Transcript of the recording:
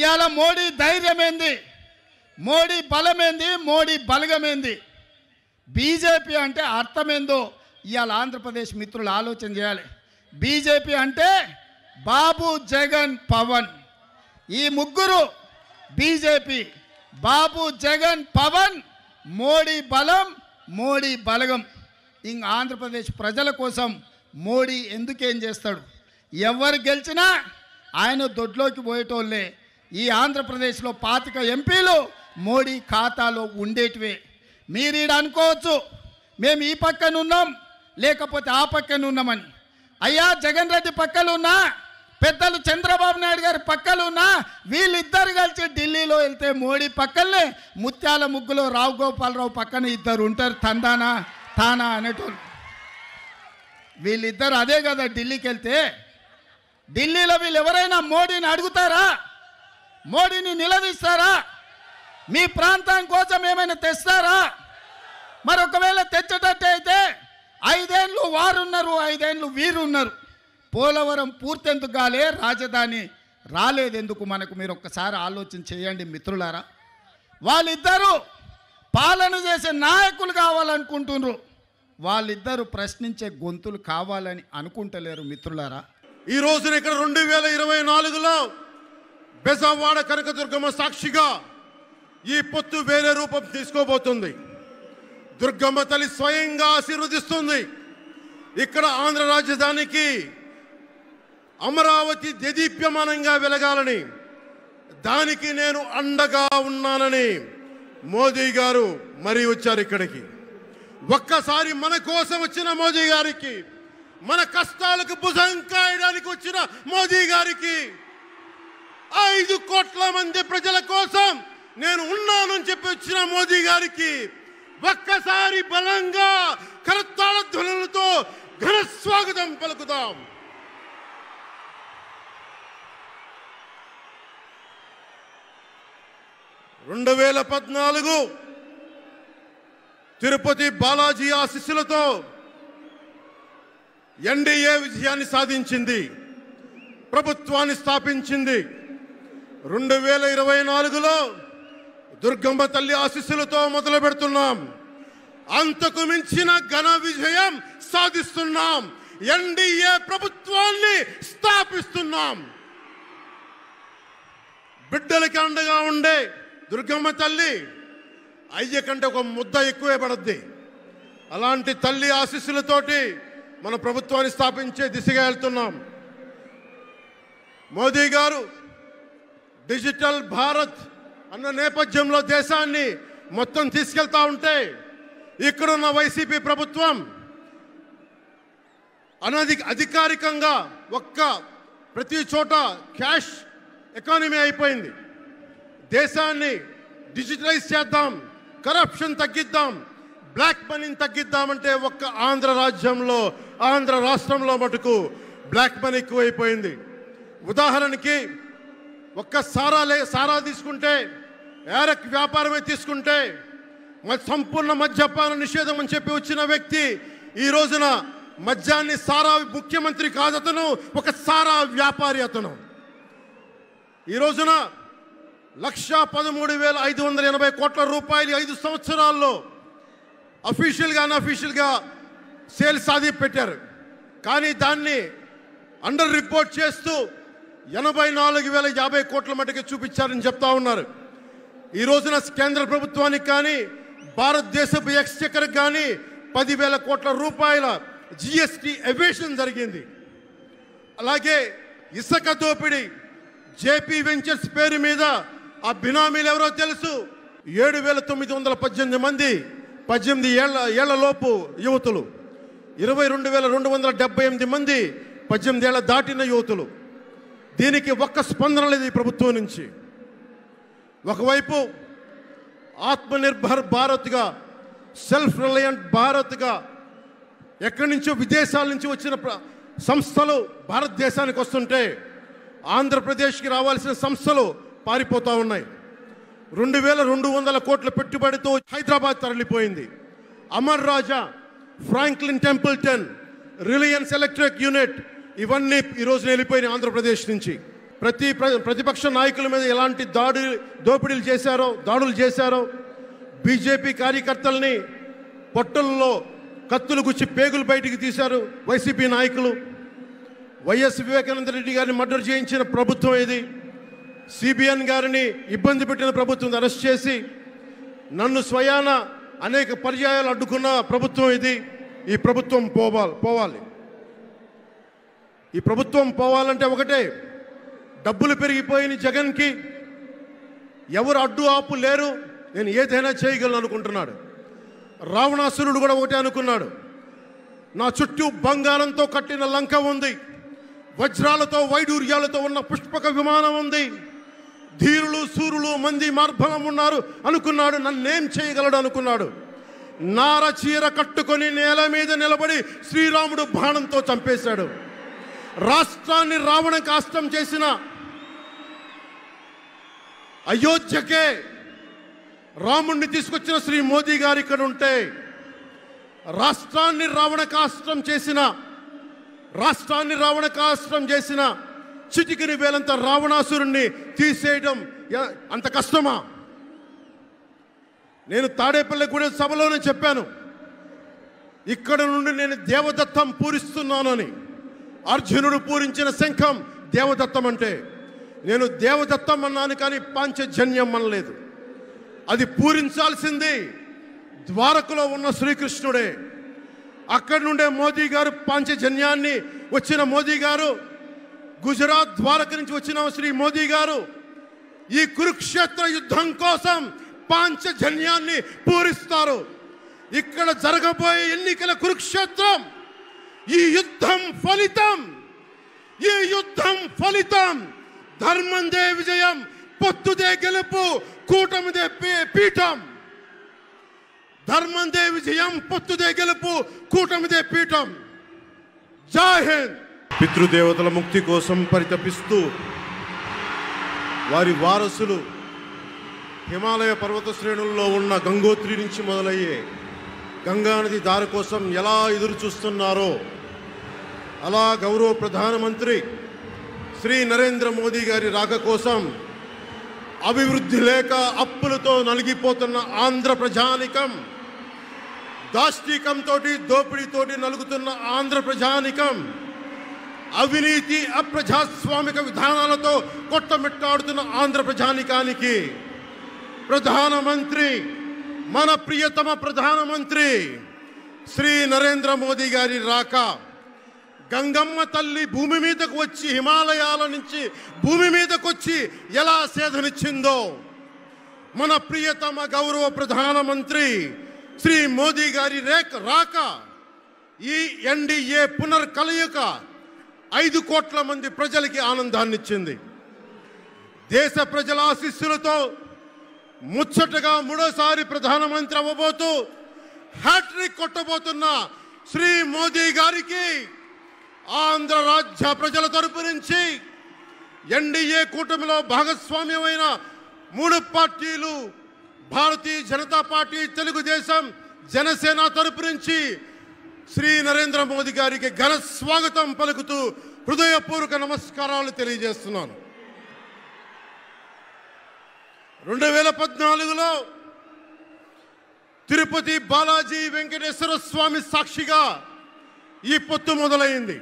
ఇవాళ మోడీ ధైర్యమేంది, మోడీ బలమేంది, మోడీ బలగమేంది, బీజేపీ అంటే అర్థమేందో ఇవాళ ఆంధ్రప్రదేశ్ మిత్రులు ఆలోచన చేయాలి. బీజేపీ అంటే బాబు, జగన్, పవన్. ఈ ముగ్గురు బీజేపీ, బాబు, జగన్, పవన్, మోడీ బలం, మోడీ బలగం. ఇంక ఆంధ్రప్రదేశ్ ప్రజల కోసం మోడీ ఎందుకేం చేస్తాడు? ఎవరు గెలిచినా ఆయన దొడ్లోకి పోయేటోళ్ళే. ఈ ఆంధ్రప్రదేశ్లో 25 ఎంపీలు మోడీ ఖాతాలో ఉండేటివే. మీరు ఈడ అనుకోవచ్చు మేము ఈ పక్కన ఉన్నాం లేకపోతే ఆ పక్కన ఉన్నామని. అయ్యా, జగన్ రెడ్డి పక్కన ఉన్నా, పెద్దలు చంద్రబాబు నాయుడు గారి పక్కన ఉన్నా, వీళ్ళిద్దరు కలిసి ఢిల్లీలో వెళ్తే మోడీ పక్కనే ముత్యాల ముగ్గులో రావు గోపాలరావు పక్కన ఇద్దరు ఉంటారు, తందానా తానా అనేటోళ్ళు. వీళ్ళిద్దరు అదే కదా ఢిల్లీకి వెళ్తే. ఢిల్లీలో వీళ్ళు ఎవరైనా మోడీని అడుగుతారా? మోడీని నిలదీస్తారా? మీ ప్రాంతం కోసం ఏమైనా తెస్తారా? మరి ఒకవేళ తెచ్చేటట్టు అయితే 5 ఏళ్ళు వారున్నారు, 5 ఏళ్ళు వీరున్నారు. పోలవరం పూర్తెందుకు కాలే, రాజధాని రాలేదెందుకు మనకు? మీరు ఒక్కసారి ఆలోచన చేయండి మిత్రులారా. వాళ్ళిద్దరూ పాలన చేసే నాయకులు కావాలనుకుంటున్నారు, వాళ్ళిద్దరూ ప్రశ్నించే గొంతులు కావాలని అనుకుంటలేరు మిత్రులారా. ఈ రోజున ఇక్కడ 2024లో బెజవాడ కనకదుర్గమ్మ సాక్షిగా ఈ పొత్తు వేరే రూపం తీసుకోబోతుంది. దుర్గమ్మ తల్లి స్వయంగా ఆశీర్వదిస్తుంది. ఇక్కడ ఆంధ్ర రాజధానికి అమరావతి దేదీప్యమానంగా వెలగాలని, దానికి నేను అండగా ఉన్నానని మోదీ గారు మరీ వచ్చారు ఇక్కడికి. ఒక్కసారి మన కోసం వచ్చిన మోదీ గారికి, మన కష్టాలకు భుజం కాయడానికి వచ్చిన మోదీ గారికి, 5 కోట్ల మంది ప్రజల కోసం నేను ఉన్నానని చెప్పి వచ్చిన మోదీ గారికి ఒక్కసారి బలంగా కరతాళ ధ్వనులతో ఘన స్వాగతం పలుకుదాం. తిరుపతి బాలాజీ ఆశీస్సులతో ఎన్డీఏ విజయాన్ని సాధించింది, ప్రభుత్వాన్ని స్థాపించింది. 2024లో దుర్గమ్మ తల్లి ఆశీస్సులతో మొదలు పెడుతున్నాం. అంతకు మించిన ఘన విజయం సాధిస్తున్నాం. ఎన్డీఏ ప్రభుత్వాన్ని స్థాపిస్తున్నాం. బిడ్డలకి అండగా ఉండే దుర్గమ్మ తల్లి అయ్య కంటే ఒక ముద్ద ఎక్కువే పడద్ది. అలాంటి తల్లి ఆశీస్సులతోటి మన ప్రభుత్వాన్ని స్థాపించే దిశగా వెళ్తున్నాం. మోదీ గారు డిజిటల్ భారత్ అన్న నేపథ్యంలో దేశాన్ని మొత్తం తీసుకెళ్తా ఉంటే, ఇక్కడున్న వైసీపీ ప్రభుత్వం అధికారికంగా ప్రతి చోట క్యాష్ ఎకానమీ అయిపోయింది. దేశాన్ని డిజిటలైజ్ చేద్దాం, కరప్షన్ తగ్గిద్దాం, బ్లాక్ మనీని తగ్గిద్దామంటే ఆంధ్ర రాష్ట్రంలో మటుకు బ్లాక్ మనీ ఎక్కువైపోయింది. ఉదాహరణకి సారా తీసుకుంటే, ఏరక్ వ్యాపారమే తీసుకుంటే, సంపూర్ణ మద్యపాన నిషేధం అని చెప్పి వచ్చిన వ్యక్తి ఈ రోజున మద్యాన్ని సారా ముఖ్యమంత్రి కాదు, అతను ఒక సారా వ్యాపారి. అతను ఈ రోజున 1,13,580 కోట్ల రూపాయలు 5 సంవత్సరాల్లో అఫీషియల్గా అన్అఫీషియల్గా సేల్స్ అది పెట్టారు. కానీ దాన్ని అండర్ రిపోర్ట్ చేస్తూ 84,050 కోట్ల మటుకు చూపించారని చెప్తా ఉన్నారు. ఈ రోజున కేంద్ర ప్రభుత్వానికి కానీ భారతదేశపు ఎక్స్చెక్కర్కి కానీ 10,000 కోట్ల రూపాయల జిఎస్టీ ఎవేషన్ జరిగింది. అలాగే ఇసుక దోపిడీ, జేపీ వెంచర్స్ పేరు మీద ఆ బినామీలు ఎవరో తెలుసు. 7,918 మంది 18 ఏళ్ల లోపు యువతులు, 22,278 మంది 18 ఏళ్ల దాటిన యువతులు. దీనికి స్పందన లేదు ఈ ప్రభుత్వం నుంచి. ఒకవైపు ఆత్మనిర్భర్ భారత్గా, సెల్ఫ్ రిలయంట్ భారత్గా ఎక్కడి నుంచో విదేశాల నుంచి వచ్చిన సంస్థలు భారతదేశానికి వస్తుంటే, ఆంధ్రప్రదేశ్కి రావాల్సిన సంస్థలు పారిపోతూ ఉన్నాయి. 2,200 కోట్ల పెట్టుబడితో హైదరాబాద్ తరలిపోయింది. Amar Raja, Franklin Templeton, Reliance Electric unit ఇవన్నీ ఈ రోజున వెళ్ళిపోయినాయి ఆంధ్రప్రదేశ్ నుంచి. ప్రతిపక్ష నాయకుల మీద ఎలాంటి దాడులు చేశారో బీజేపీ కార్యకర్తల్ని పొట్టల్లో కత్తులు గుచ్చి పేగులు బయటికి తీశారు వైసీపీ నాయకులు. వైఎస్ వివేకానంద రెడ్డి గారిని మర్డర్ చేయించిన ప్రభుత్వం ఇది. సిబిఎన్ గారిని ఇబ్బంది పెట్టిన ప్రభుత్వం అరెస్ట్ చేసి నన్ను స్వయాన అనేక పర్యాయాలు అడ్డుకున్న ప్రభుత్వం ఇది. ఈ ప్రభుత్వం పోవాలి. ఈ ప్రభుత్వం పోవాలంటే ఒకటే, డబ్బులు పెరిగిపోయిన జగన్కి ఎవరు అడ్డు ఆపు లేరు, నేను ఏదైనా చేయగలను అనుకుంటున్నాడు. రావణాసురుడు కూడా ఒకటే అనుకున్నాడు, నా చుట్టూ బంగారంతో కట్టిన లంక ఉంది, వజ్రాలతో వైడూర్యాలతో ఉన్న పుష్పక విమానం ఉంది, ధీరులు సూరులు మంది మార్బలం ఉన్నారు అనుకున్నాడు. నన్నేం చేయగలడు అనుకున్నాడు. నార చీర కట్టుకొని నేల మీద నిలబడి శ్రీరాముడు బాణంతో చంపేశాడు. రాష్ట్రాన్ని రావణ కాష్టం చేసిన అయోధ్యకే రాముణ్ణి తీసుకొచ్చిన శ్రీ మోదీ గారు ఇక్కడ ఉంటే, రాష్ట్రాన్ని రావణ కాష్టం చేసిన చిటికిని వేలంత రావణాసురుణ్ణి తీసేయడం అంత కష్టమా? నేను తాడేపల్లిగూడెం సభలోనే చెప్పాను, ఇక్కడ నుండి నేను దేవదత్తం పూరిస్తున్నానని. అర్జునుడు పూరించిన శంఖం దేవదత్తం అంటే, నేను దేవదత్తం అన్నాను కానీ పాంచజన్యం అనలేదు. అది పూరించాల్సింది ద్వారకలో ఉన్న శ్రీకృష్ణుడే. అక్కడి నుండే మోదీ గారు పాంచజన్యాన్ని వచ్చిన మోదీ గారు, గుజరాత్ ద్వారక నుంచి వచ్చిన శ్రీ మోదీ గారు ఈ కురుక్షేత్ర యుద్ధం కోసం పాంచజన్యాన్ని పూరిస్తారు. ఇక్కడ జరగబోయే ఎన్నికల కురుక్షేత్రం, ఈ యుద్ధం ఫలితం ధర్మందే విజయం, పొత్తుదే గెలుపు, కూటమిదే పీఠం. ధర్మందే విజయం, పొత్తుదే గెలుపు, కూటమిదే పీఠం. జై హింద్. పితృదేవతల ముక్తి కోసం పరితపిస్తూ వారి వారసులు హిమాలయ పర్వత శ్రేణుల్లో ఉన్న గంగోత్రి నుంచి మొదలయ్యే గంగానది దారి కోసం ఎలా ఎదురు చూస్తున్నారో, అలా గౌరవ ప్రధానమంత్రి శ్రీ నరేంద్ర మోదీ గారి రాక కోసం అభివృద్ధి లేక అప్పులతో నలిగిపోతున్న ఆంధ్ర ప్రజానికం, దాష్టీకంతో దోపిడీతోటి నలుగుతున్న ఆంధ్ర ప్రజానికం, అవినీతి అప్రజాస్వామిక విధానాలతో కొట్టమిట్టాడుతున్న ఆంధ్ర ప్రజానికానికి ప్రధానమంత్రి, మన ప్రియతమ ప్రధానమంత్రి శ్రీ నరేంద్ర మోదీ గారి రాక, గంగమ్మ తల్లి భూమి మీదకు వచ్చి, హిమాలయాల నుంచి భూమి మీదకు వచ్చి ఎలా సేధనిచ్చిందో, మన ప్రియతమ గౌరవ ప్రధానమంత్రి శ్రీ మోదీ గారి రాక ఈ ఎన్డీఏ పునర్కలయిక 5 కోట్ల మంది ప్రజలకి ఆనందాన్నిచ్చింది. దేశ ప్రజల ఆశీస్సులతో ముచ్చటగా 3వసారి ప్రధానమంత్రి అవ్వబోతూ హ్యాట్రిక్ కొట్టబోతున్న శ్రీ మోదీ గారికి ఆంధ్ర రాజ్య ప్రజల తరపు నుంచి, ఎన్డీఏ కూటమిలో భాగస్వామ్యమైన 3 పార్టీలు, భారతీయ జనతా పార్టీ, తెలుగుదేశం, జనసేన తరపు నుంచి శ్రీ నరేంద్ర మోదీ గారికి ఘన స్వాగతం పలుకుతూ హృదయపూర్వక నమస్కారాలు తెలియజేస్తున్నాను. 2014లో తిరుపతి బాలాజీ వెంకటేశ్వర స్వామి సాక్షిగా ఈ పొత్తు మొదలైంది.